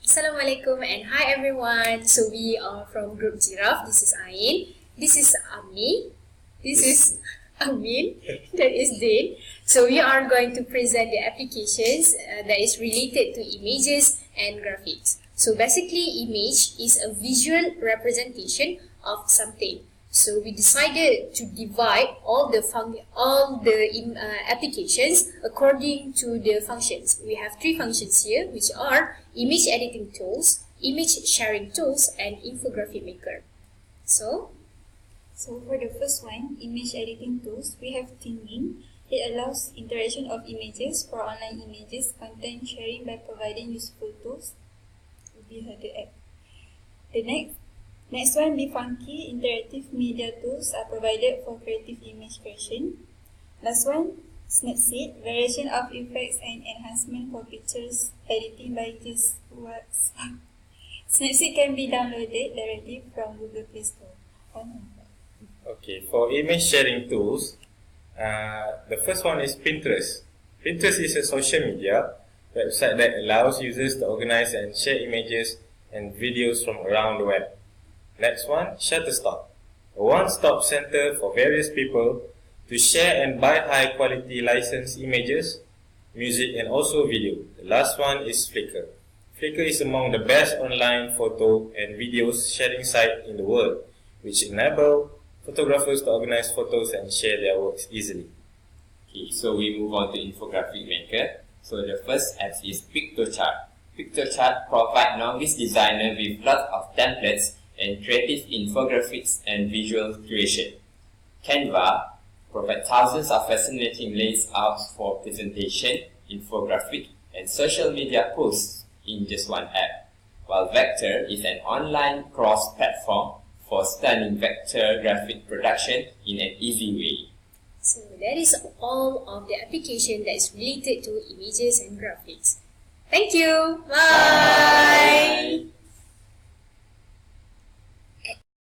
Assalamualaikum and hi everyone. So we are from group Giraffe. This is Ain. This is AMNI. This is Amin. That is Din. So we are going to present the applications that is related to images and graphics. So basically, image is a visual representation of something. So we decided to divide all the applications according to the functions. We have three functions here, which are image editing tools, image sharing tools, and infographic maker. So for the first one, image editing tools, we have Thinking. It allows interaction of images for online images content sharing by providing useful tools. We have the app. The next one, Be Funky. Interactive media tools are provided for creative image creation. Last one, Snapseed. Variation of effects and enhancement for pictures editing by just works. Snapseed can be downloaded directly from Google Play Store. Okay, for image sharing tools, the first one is Pinterest. Pinterest is a social media website that allows users to organize and share images and videos from around the web. Next one, Shutterstock, a one-stop center for various people to share and buy high-quality licensed images, music, and also video. The last one is Flickr. Flickr is among the best online photo and videos sharing site in the world, which enable photographers to organize photos and share their works easily. Okay, so we move on to Infographic Maker. So the first app is PictoChart. PictoChart provides novice designer with lots of templates and creative infographics and visual creation. Canva provides thousands of fascinating layouts for presentation, infographic, and social media posts in just one app. While Vector is an online cross-platform for stunning vector graphic production in an easy way. So that is all of the application that is related to images and graphics. Thank you. Bye.